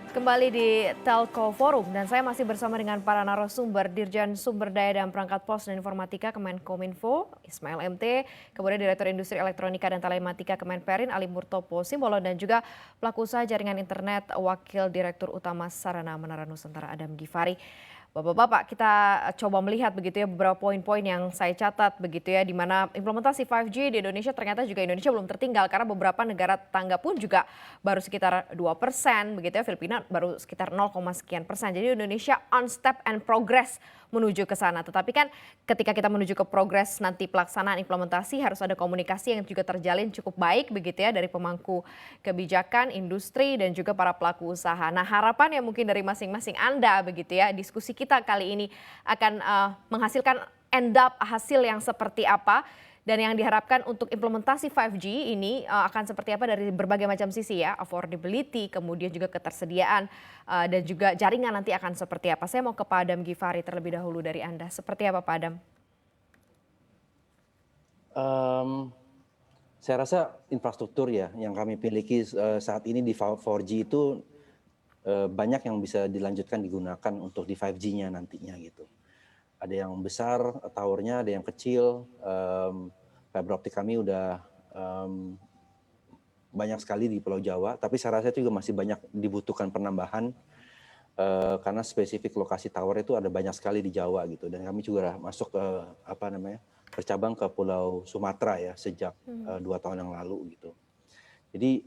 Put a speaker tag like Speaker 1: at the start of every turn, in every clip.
Speaker 1: Kembali di Telco Forum dan saya masih bersama dengan para narasumber Dirjen Sumber Daya dan Perangkat Pos dan Informatika Kemenkominfo, Ismail MT, kemudian Direktur Industri Elektronika dan Telematika Kemenperin Ali Murtopo Simbolon dan juga pelaku usaha jaringan internet Wakil Direktur Utama Sarana Menara Nusantara Adam Gifari. Bapak-bapak, kita coba melihat begitu ya beberapa poin-poin yang saya catat begitu ya, di mana implementasi 5G di Indonesia ternyata juga Indonesia belum tertinggal karena beberapa negara tetangga pun juga baru sekitar 2% begitu ya, Filipina baru sekitar 0, sekian persen. Jadi Indonesia on step and progress menuju ke sana. Tetapi kan ketika kita menuju ke progres nanti pelaksanaan implementasi harus ada komunikasi yang juga terjalin cukup baik begitu ya dari pemangku kebijakan, industri dan juga para pelaku usaha. Nah, harapan yang mungkin dari masing-masing Anda begitu ya, diskusi kita kali ini akan menghasilkan end up hasil yang seperti apa dan yang diharapkan untuk implementasi 5G ini akan seperti apa dari berbagai macam sisi ya, affordability, kemudian juga ketersediaan dan juga jaringan nanti akan seperti apa. Saya mau ke Pak Adam Gifari terlebih dahulu dari Anda. Seperti apa Pak Adam?
Speaker 2: Saya rasa infrastruktur ya yang kami miliki saat ini di 4G itu banyak yang bisa dilanjutkan digunakan untuk di 5G-nya nantinya gitu. Ada yang besar towernya, ada yang kecil. Fiber optik kami udah banyak sekali di Pulau Jawa, tapi saya rasa itu juga masih banyak dibutuhkan penambahan karena spesifik lokasi tower itu ada banyak sekali di Jawa gitu. Dan kami juga masuk ke bercabang ke Pulau Sumatera ya sejak 2 tahun yang lalu gitu. Jadi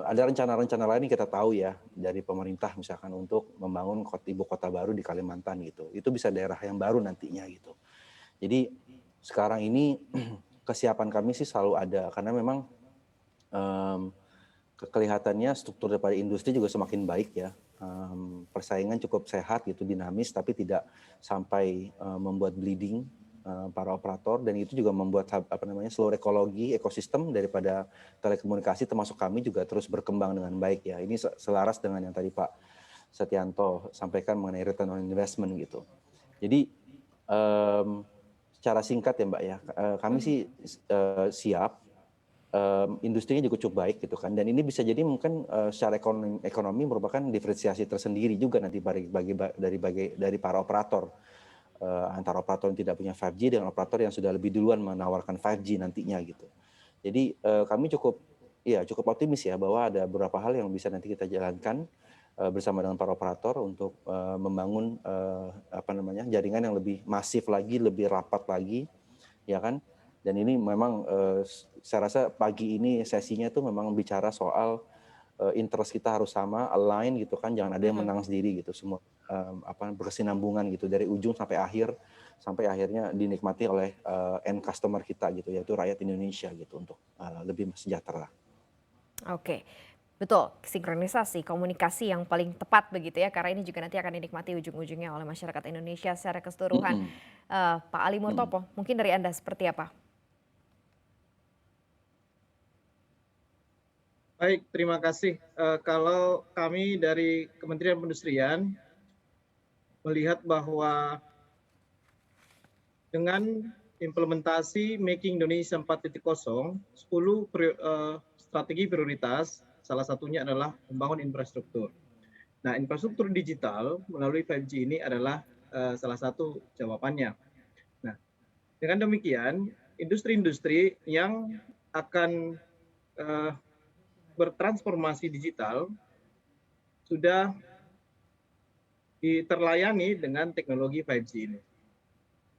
Speaker 2: ada rencana-rencana lain yang kita tahu ya dari pemerintah misalkan untuk membangun ibu kota baru di Kalimantan gitu. Itu bisa daerah yang baru nantinya gitu. Jadi sekarang ini kesiapan kami sih selalu ada karena memang kelihatannya struktur daripada industri juga semakin baik ya. Persaingan cukup sehat gitu, dinamis tapi tidak sampai membuat bleeding para operator, dan itu juga membuat seluruh ekosistem daripada telekomunikasi termasuk kami juga terus berkembang dengan baik ya. Ini selaras dengan yang tadi Pak Setianto sampaikan mengenai return on investment gitu. Jadi secara singkat ya Mbak ya, kami sih siap. Industrinya juga cukup baik gitu kan, dan ini bisa jadi mungkin secara ekonomi merupakan diferensiasi tersendiri juga nanti dari para operator, antara operator yang tidak punya 5G dengan operator yang sudah lebih duluan menawarkan 5G nantinya gitu. Jadi kami cukup optimis ya bahwa ada beberapa hal yang bisa nanti kita jalankan bersama dengan para operator untuk membangun jaringan yang lebih masif lagi, lebih rapat lagi, ya kan. Dan ini memang saya rasa pagi ini sesinya tuh memang bicara soal interest kita harus sama, align gitu kan, jangan ada yang menang sendiri gitu, semua berkesinambungan gitu dari ujung sampai akhir, sampai akhirnya dinikmati oleh end customer kita gitu, yaitu rakyat Indonesia gitu, untuk lebih sejahtera.
Speaker 1: Oke. Betul, sinkronisasi, komunikasi yang paling tepat begitu ya, karena ini juga nanti akan dinikmati ujung-ujungnya oleh masyarakat Indonesia secara keseluruhan.
Speaker 2: Mhm,
Speaker 1: Pak Ali
Speaker 2: mhm.
Speaker 1: Murtopo, mungkin dari Anda seperti apa?
Speaker 3: Baik, terima kasih. Kalau kami dari Kementerian Perindustrian melihat bahwa dengan implementasi Making Indonesia 4.0, 10 strategi prioritas, salah satunya adalah membangun infrastruktur. Nah, infrastruktur digital melalui 5G ini adalah salah satu jawabannya. Nah, dengan demikian, industri-industri yang akan bertransformasi digital sudah terlayani dengan teknologi 5G ini.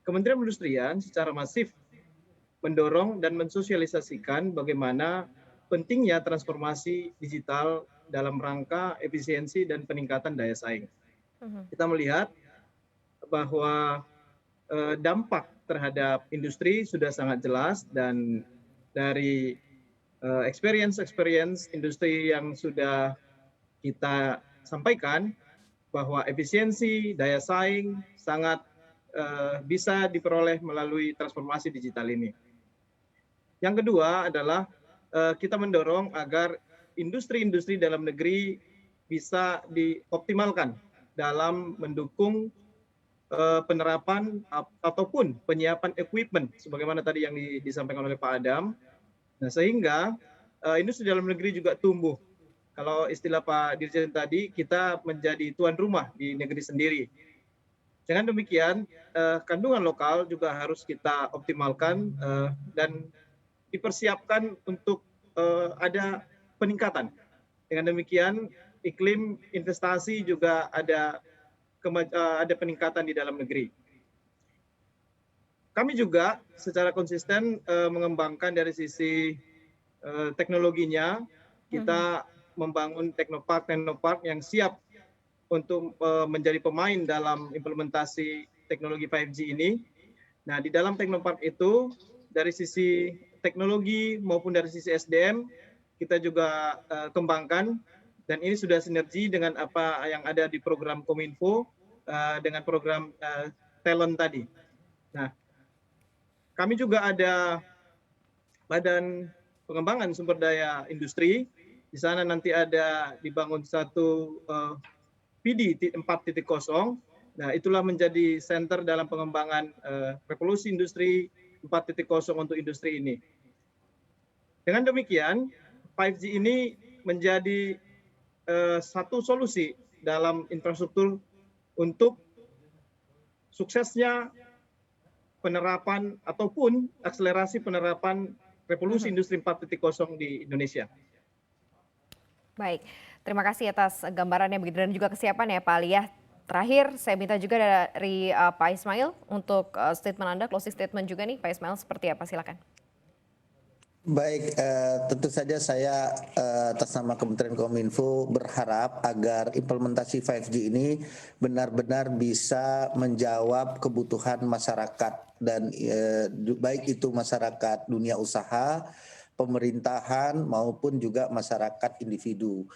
Speaker 3: Kementerian Perindustrian secara masif mendorong dan mensosialisasikan bagaimana pentingnya transformasi digital dalam rangka efisiensi dan peningkatan daya saing. Kita melihat bahwa dampak terhadap industri sudah sangat jelas, dan dari experience industri yang sudah kita sampaikan bahwa efisiensi daya saing sangat bisa diperoleh melalui transformasi digital ini. Yang kedua adalah kita mendorong agar industri-industri dalam negeri bisa dioptimalkan dalam mendukung penerapan ataupun penyiapan equipment sebagaimana tadi yang disampaikan oleh Pak Adam. Nah, sehingga industri dalam negeri juga tumbuh Kalau istilah Pak Dirjen tadi, kita menjadi tuan rumah di negeri sendiri. Dengan demikian, kandungan lokal juga harus kita optimalkan dan dipersiapkan untuk ada peningkatan. Dengan demikian, iklim investasi juga ada peningkatan di dalam negeri. Kami juga secara konsisten mengembangkan dari sisi teknologinya. Kita membangun teknopark yang siap untuk menjadi pemain dalam implementasi teknologi 5G ini. Nah, di dalam teknopark itu dari sisi teknologi maupun dari sisi SDM kita juga kembangkan, dan ini sudah sinergi dengan apa yang ada di program Kominfo dengan program talent tadi. Nah, kami juga ada Badan Pengembangan Sumber Daya Industri. Di sana nanti ada dibangun satu PD 4.0. Nah, itulah menjadi center dalam pengembangan revolusi industri 4.0 untuk industri ini. Dengan demikian, 5G ini menjadi satu solusi dalam infrastruktur untuk suksesnya penerapan ataupun akselerasi penerapan revolusi industri 4.0 di Indonesia.
Speaker 1: Baik, terima kasih atas gambarannya begitu dan juga kesiapan ya Pak Ali ya. Terakhir saya minta juga dari Pak Ismail untuk statement Anda, closing statement juga nih Pak Ismail, seperti apa, silakan.
Speaker 4: Baik, tentu saja saya atas nama Kementerian Kominfo berharap agar implementasi 5G ini benar-benar bisa menjawab kebutuhan masyarakat dan baik itu masyarakat dunia usaha, pemerintahan maupun juga masyarakat individu,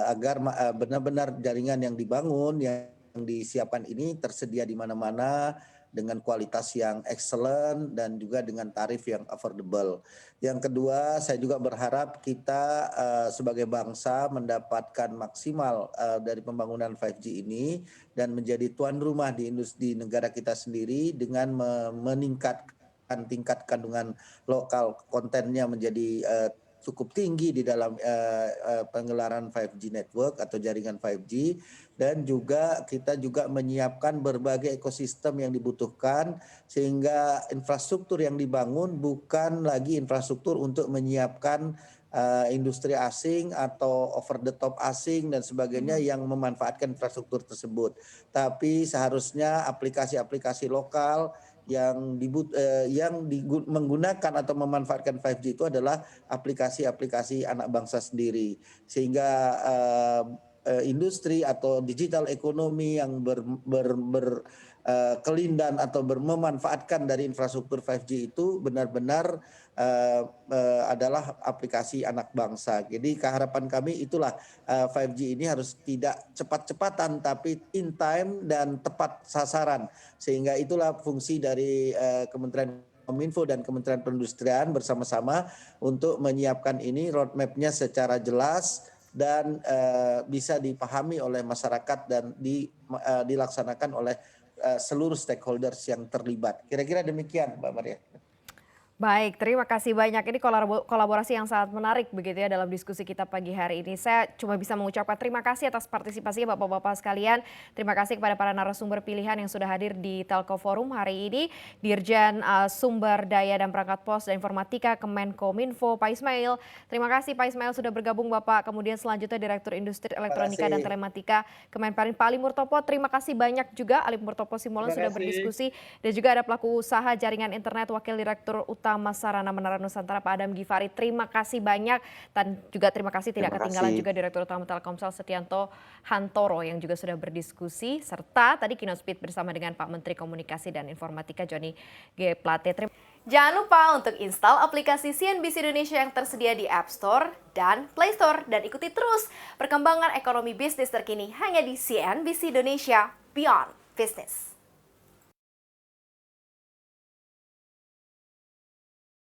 Speaker 4: agar benar-benar jaringan yang dibangun, yang disiapkan ini tersedia di mana-mana dengan kualitas yang excellent dan juga dengan tarif yang affordable. Yang kedua, saya juga berharap kita sebagai bangsa mendapatkan maksimal dari pembangunan 5G ini dan menjadi tuan rumah di industri negara kita sendiri dengan meningkatkan tingkat kandungan lokal kontennya menjadi cukup tinggi di dalam penggelaran 5G network atau jaringan 5G, dan juga kita juga menyiapkan berbagai ekosistem yang dibutuhkan sehingga infrastruktur yang dibangun bukan lagi infrastruktur untuk menyiapkan industri asing atau over the top asing dan sebagainya yang memanfaatkan infrastruktur tersebut, tapi seharusnya aplikasi-aplikasi lokal yang menggunakan atau memanfaatkan 5G itu adalah aplikasi-aplikasi anak bangsa sendiri, sehingga industri atau digital ekonomi yang berkelindan atau memanfaatkan dari infrastruktur 5G itu benar-benar adalah aplikasi anak bangsa. Jadi keharapan kami itulah 5G ini harus tidak cepat-cepatan tapi in time dan tepat sasaran, sehingga itulah fungsi dari Kementerian Kominfo dan Kementerian Perindustrian bersama-sama untuk menyiapkan ini roadmap-nya secara jelas dan bisa dipahami oleh masyarakat dan dilaksanakan oleh seluruh stakeholders yang terlibat. Kira-kira demikian, Mbak Maria.
Speaker 1: Baik, terima kasih banyak. Ini kolaborasi yang sangat menarik begitu ya dalam diskusi kita pagi hari ini. Saya cuma bisa mengucapkan terima kasih atas partisipasinya Bapak-Bapak sekalian. Terima kasih kepada para narasumber pilihan yang sudah hadir di Telco Forum hari ini. Dirjen Sumber Daya dan Perangkat Pos dan Informatika Kemenkominfo, Pak Ismail. Terima kasih Pak Ismail sudah bergabung Bapak. Kemudian selanjutnya Direktur Industri Elektronika dan Telematika Kemenperin, Pak Ali Murtopo. Terima kasih banyak juga Ali Murtopo Simbolon sudah berdiskusi. Dan juga ada pelaku usaha jaringan internet Wakil Direktur Utama Sarana Menara Nusantara Pak Adam Gifari. Terima kasih banyak dan juga terima kasih tidak ketinggalan juga Direktur Utama Telkomsel Setianto Hantoro yang juga sudah berdiskusi, serta tadi keynote speech bersama dengan Pak Menteri Komunikasi dan Informatika Johnny G. Plate. Jangan lupa untuk install aplikasi CNBC Indonesia yang tersedia di App Store dan Play Store dan ikuti terus perkembangan ekonomi bisnis terkini hanya di CNBC Indonesia Beyond Business.